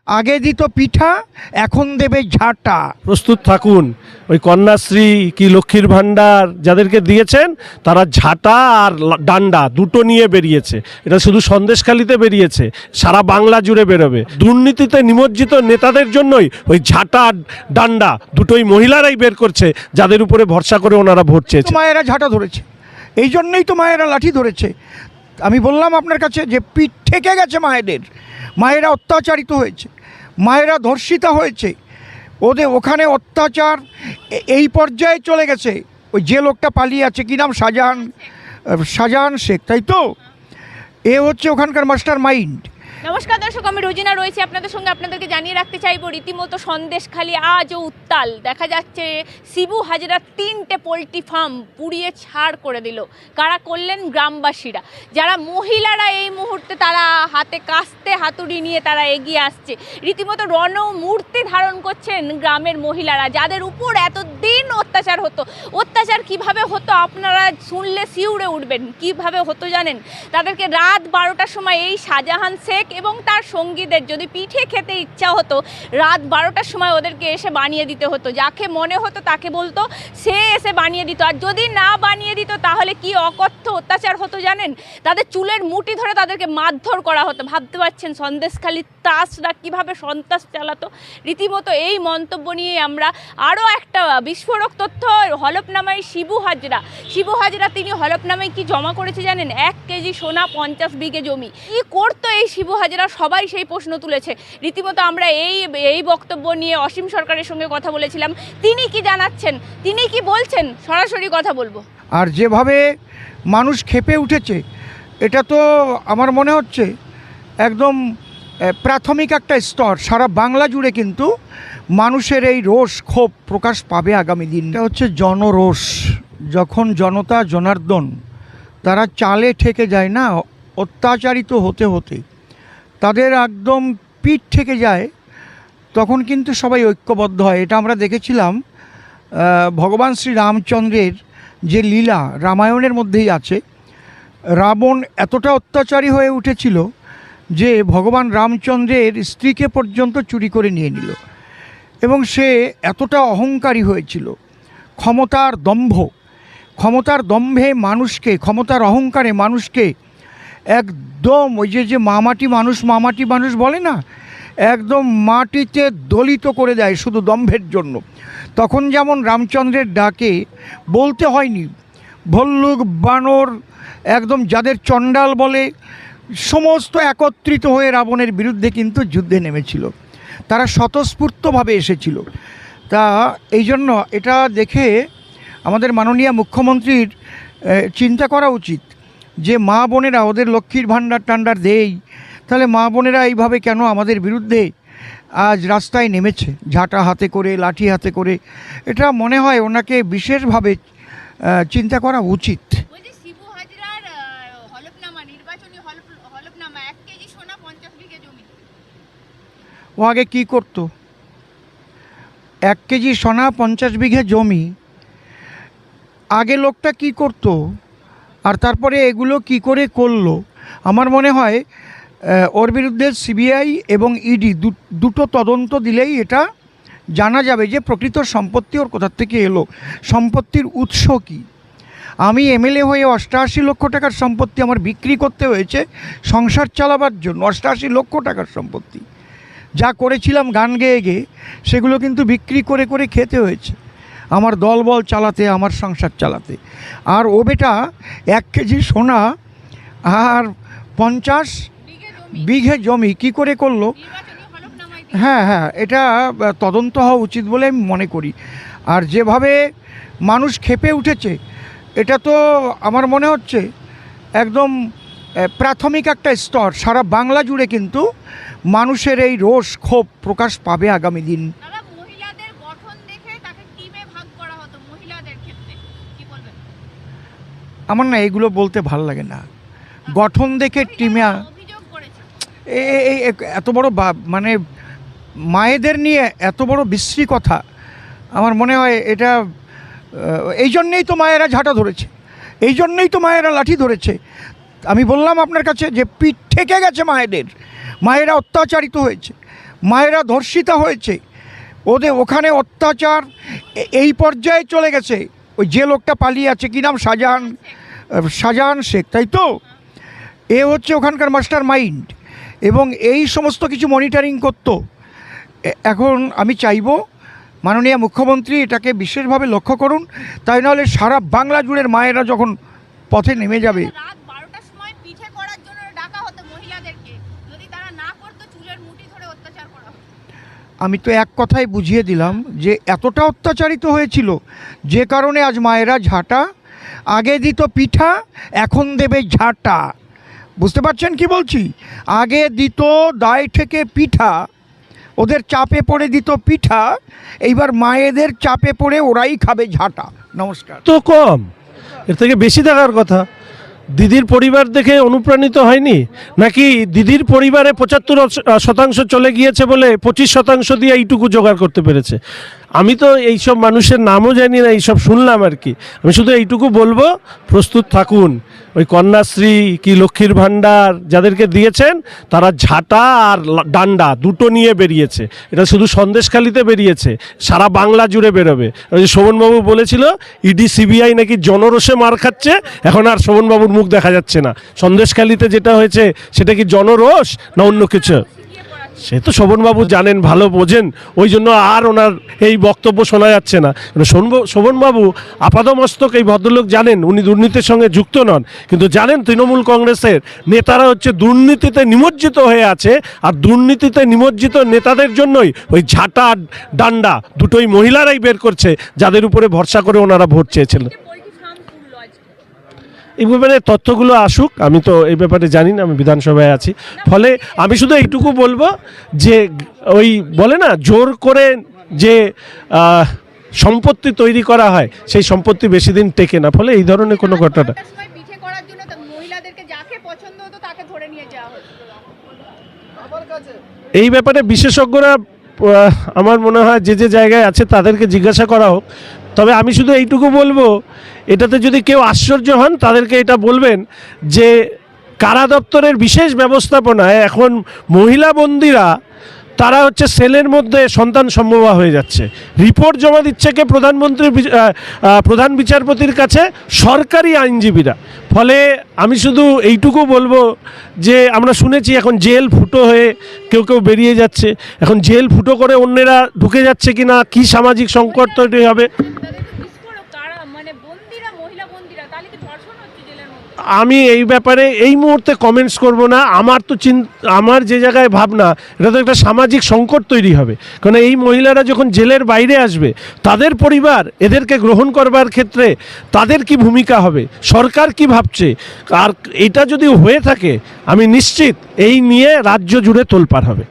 আগে দিত পিঠা, এখন দেবে ঝাঁটা। প্রস্তুত থাকুন, ওই কন্যাশ্রী কি লক্ষ্মীর ভাণ্ডার যাদেরকে দিয়েছেন তারা ঝাঁটা আর ডান্ডা দুটো নিয়ে বেরিয়েছে। এটা শুধু সন্দেশখালিতে বেরিয়েছে, সারা বাংলা জুড়ে বেরোবে। দুর্নীতিতে নিমজ্জিত নেতাদের জন্যই ওই ঝাঁটা আর ডান্ডা দুটোই মহিলারাই বের করছে, যাদের উপরে ভরসা করে ওনারা ভোট চেয়েছে। মায়েরা ঝাঁটা ধরেছে, এই জন্যই তো মায়েরা লাঠি ধরেছে। আমি বললাম আপনার কাছে যে পিঠ ঠেকে গেছে মায়েদের, মায়েরা অত্যাচারিত হয়েছে, মায়েরা ধর্ষিতা হয়েছে, ওদের ওখানে অত্যাচার এই পর্যায়ে চলে গেছে। ওই যে লোকটা পালিয়ে আছে, কী নাম, শাহজাহান শেখ, তাই তো? এ হচ্ছে ওখানকার মাস্টার মাইন্ড। নমস্কার দর্শক, আমি রোজিনা রয়েছি আপনাদের সঙ্গে। আপনাদেরকে জানিয়ে রাখতে চাইবো, রীতিমতো সন্দেশখালি আজও উত্তাল। দেখা যাচ্ছে শিবু হাজরা 3টে পোলট্রি ফার্ম পুড়িয়ে ছাড় করে দিল। কারা করলেন? গ্রামবাসীরা, যারা মহিলারা এই মুহূর্তে তারা হাতে কাস্তে হাতুড়ি নিয়ে তারা এগিয়ে আসছে। রীতিমতো রণমূর্তি ধারণ করছেন গ্রামের মহিলারা, যাদের উপর এতদিন অত্যাচার হতো। অত্যাচার কিভাবে হতো আপনারা শুনলে শিউরে উঠবেন। কিভাবে হতো জানেন? তাদেরকে রাত 12টার সময় এই শাহজাহান শেখ এবং তার সঙ্গীদের যদি পিঠে খেতে ইচ্ছা হতো, রাত 12টার সময় ওদেরকে এসে বানিয়ে দিতে হতো। যাকে মনে হতো তাকে বলতো, সে এসে বানিয়ে দিত। আর যদি না বানিয়ে দিত তাহলে কি অকথ্য অত্যাচার হতো জানেন? তাদের চুলের মুঠি ধরে তাদেরকে মারধর করা হতো। ভাবতে পারছেন সন্দেশখালির তাসরা কীভাবে সন্ত্রাস চালাতো? রীতিমতো এই মন্তব্য নিয়ে আমরা আরও একটা বিস্ফোরক তথ্য। হলফনামায় শিবু হাজরা তিনি হলফনামায় কি জমা করেছে জানেন? 1 কেজি সোনা, 50 বিঘে জমি। কি করতো এই শিবু হাজরা? সবাই সেই প্রশ্ন তুলেছে। রীতিমতো আমরা এই বক্তব্য নিয়ে অসীম সরকারের সঙ্গে কথা বলেছিলাম। তিনি কি জানাচ্ছেন, তিনি কি বলছেন, সরাসরি কথা বলবো। আর যেভাবে মানুষ ক্ষেপে উঠেছে, এটা তো আমার মনে হচ্ছে একদম প্রাথমিক একটা স্তর। সারা বাংলা জুড়ে কিন্তু মানুষের এই রোষ ক্ষোভ প্রকাশ পাবে আগামী দিন। এটা হচ্ছে জনরোষ। যখন জনতা জনার্দন তারা চালে ঠেকে যায় না, অত্যাচারিত হতে হতে তাদের একদম পিঠ ঠেকে যায়, তখন কিন্তু সবাই ঐক্যবদ্ধ হয়। এটা আমরা দেখেছিলাম ভগবান শ্রী রামচন্দ্রের যে লীলা রামায়ণের মধ্যেই আছে। রাবণ এতটা অত্যাচারী হয়ে উঠেছিল যে ভগবান রামচন্দ্রের স্ত্রীকে পর্যন্ত চুরি করে নিয়ে নিল, এবং সে এতটা অহংকারী হয়েছিল। ক্ষমতার দম্ভে মানুষকে, ক্ষমতার অহংকারে মানুষকে একদম ওই যে মামাটি মানুষ বলে না, একদম মাটিতে দলিত করে দেয় শুধু দম্ভের জন্য। তখন যেমন রামচন্দ্রের ডাকে বলতে হয়নি, ভল্লুক বানর একদম যাদের চণ্ডাল বলে, সমস্ত একত্রিত হয়ে রাবণের বিরুদ্ধে কিন্তু যুদ্ধে নেমেছিল। তারা স্বতঃস্ফূর্তভাবে এসেছিল। তা এই জন্য এটা দেখে আমাদের মাননীয় মুখ্যমন্ত্রীর চিন্তা করা উচিত যে মা বোনেরা ওদের লক্ষ্মীর ভাণ্ডার দেই, তাহলে মা বোনেরা এইভাবে কেন আমাদের বিরুদ্ধে আজ রাস্তায় নেমেছে ঝাঁটা হাতে করে, লাঠি হাতে করে। এটা মনে হয় ওনাকে বিশেষভাবে চিন্তা করা উচিত। ও আগে কী করতো? 1 কেজি সোনা, 50 বিঘে জমি। আগে লোকটা কি করতো আর তারপরে এগুলো কি করে করলো? আমার মনে হয় ওর বিরুদ্ধে সিবিআই এবং ইডি দুটো তদন্ত দিলেই এটা জানা যাবে যে প্রকৃত সম্পত্তি ওর কোথা থেকে এলো, সম্পত্তির উৎস কী। আমি এমএলএ হয়ে 88 লক্ষ টাকার সম্পত্তি আমার বিক্রি করতে হয়েছে সংসার চালাবার জন্য। 88 লক্ষ টাকার সম্পত্তি যা করেছিলাম গান গেয়ে গেয়ে, সেগুলো কিন্তু বিক্রি করে করে খেতে হয়েছে আমার দলবল চালাতে, আমার সংসার চালাতে। আর ও বেটা 1 কেজি সোনা আর 50 বিঘে জমি কি করে করলো? হ্যাঁ, এটা তদন্ত হওয়া উচিত বলে আমি মনে করি। আর যেভাবে মানুষ ক্ষেপে উঠেছে, এটা তো আমার মনে হচ্ছে একদম প্রাথমিক একটা স্তর। সারা বাংলা জুড়ে কিন্তু মানুষের এই রোষ ক্ষোভ প্রকাশ পাবে আগামী দিন। আমার না এগুলো বলতে ভাল লাগে না। গঠন দেখে টিমে এই এত বড় মানে মায়েদের নিয়ে এত বড় বিশ্রী কথা, আমার মনে হয় এটা এই জন্যেই তো মায়েরা ঝাঁটা ধরেছে, এই জন্যই তো মায়েরা লাঠি ধরেছে। আমি বললাম আপনার কাছে যে পিঠ ঠেকে গেছে মায়েদের, মায়েরা অত্যাচারিত হয়েছে, মায়েরা ধর্ষিতা হয়েছে, ওদের ওখানে অত্যাচার এই পর্যায়ে চলে গেছে। ওই যে লোকটা পালিয়ে আছে, কী নাম, শাহজাহান শেখ, তাই তো? এ হচ্ছে ওখানকার মাস্টার মাইন্ড এবং এই সমস্ত কিছু মনিটরিং করতো। এখন আমি চাইবো মাননীয় মুখ্যমন্ত্রী এটাকে বিশেষভাবে লক্ষ্য করুন, তাই নাহলে সারা বাংলা জুড়ে মায়েরা যখন পথে নেমে যাবে। রাত 12টার সময় পিঠে করার জন্য ডাকা হতো মহিলাদেরকে, যদি তারা না করতো চুলের মুঠি ধরে অত্যাচার করা হতো। আমি তো এক কথায় বুঝিয়ে দিলাম যে এতটা অত্যাচারিত হয়েছিল যে কারণে আজ মায়েরা ঝাঁটা, আগে দিত পিঠা, এখন দেবে ঝাঁটা। বুঝতে পারছেন কি বলছি? আগে দিত দায় থেকে পিঠা, ওদের চাপে পড়ে দিত পিঠা, এইবার মায়েদের চাপে পড়ে ওরাই খাবে ঝাঁটা। নমস্কার। তো কম, এর থেকে বেশি দেখার কথা। দিদির পরিবার দেখে অনুপ্রাণিত হয়নি নাকি? দিদির পরিবারে 75% চলে গিয়েছে বলে 25% দিয়ে এইটুকু জোগাড় করতে পেরেছে। আমি তো এইসব মানুষের নামও জানি না, এইসব শুনলাম আর কি। আমি শুধু এইটুকু বলবো, প্রস্তুত থাকুন। ওই কন্যাশ্রী কি লক্ষ্মীর ভাণ্ডার যাদেরকে দিয়েছেন, তারা ঝাঁটা আর ডান্ডা দুটো নিয়ে বেরিয়েছে। এটা শুধু সন্দেশখালিতে বেরিয়েছে, সারা বাংলা জুড়ে বেরোবে। ওই যে শোভনবাবু বলেছিল ইডি সিবিআই নাকি জনরোষে মার খাচ্ছে, এখন আর শোভনবাবুর মুখ দেখা যাচ্ছে না। সন্দেশখালিতে যেটা হয়েছে সেটা কি জনরোষ না অন্য কিছু? সে তো শোভনবাবু জানেন, ভালো বোঝেন, ওই জন্য আর ওনার এই বক্তব্য শোনা যাচ্ছে না। শোভনবাবু আপাদমস্তক এই ভদ্রলোক জানেন উনি দুর্নীতির সঙ্গে যুক্ত নন, কিন্তু জানেন তৃণমূল কংগ্রেসের নেতারা হচ্ছে দুর্নীতিতে নিমজ্জিত হয়ে আছে, আর দুর্নীতিতে নিমজ্জিত নেতাদের জন্যই ওই ঝাঁটা ডান্ডা দুটোই মহিলারাই বের করছে, যাদের উপরে ভরসা করে ওনারা ভোট চেয়েছিলেন। এই ব্যাপারে তথ্যগুলো আসুক, আমি তো এই ব্যাপারে জানি না, আমি বিধানসভায় আছি। ফলে আমি শুধু এইটুকু বলবো যে ওই বলে না জোর করে যে সম্পত্তি তৈরি করা হয়, সেই সম্পত্তি বেশি দিন টেকে না। ফলে এই ধরনের কোনো ঘটনা পিঠে করার জন্য মহিলাদেরকে যাকে পছন্দ হতো তাকে ধরে নিয়ে যাওয়া হতো। এই ব্যাপারে বিশেষজ্ঞরা আমার মনে হয় যে যে জায়গায় আছে তাদেরকে জিজ্ঞাসা করা হোক। তবে আমি শুধু এইটুকু বলবো, এটাতে যদি কেউ আশ্চর্য হন তাদেরকে এটা বলবেন যে কারা দপ্তরের বিশেষ ব্যবস্থাপনায় এখন মহিলা বন্দীরা তারা হচ্ছে সেলের মধ্যে সন্তান সম্ভবা হয়ে যাচ্ছে। রিপোর্ট জমা দিচ্ছে কে প্রধান বিচারপতির কাছে সরকারি আইনজীবীরা। ফলে আমি শুধু এইটুকু বলবো যে আমরা শুনেছি এখন জেল ফুটো হয়ে কেউ কেউ বেরিয়ে যাচ্ছে, এখন জেল ফুটো করে অন্যেরা ঢুকে যাচ্ছে কিনা, কি সামাজিক সংকট তৈরি হবে। আমি এই ব্যাপারে এই মুহূর্তে কমেন্টস করব না। আমার যে জায়গায় ভাবনা, এটা তো একটা সামাজিক সংকট তৈরি হবে। কারণ এই মহিলারা যখন জেলের বাইরে আসবে, তাদের পরিবার এদেরকে গ্রহণ করবার ক্ষেত্রে তাদের কি ভূমিকা হবে, সরকার কি ভাবছে, আর এটা যদি হয়ে থাকে আমি নিশ্চিত এই নিয়ে রাজ্য জুড়ে তোলপাড় হবে।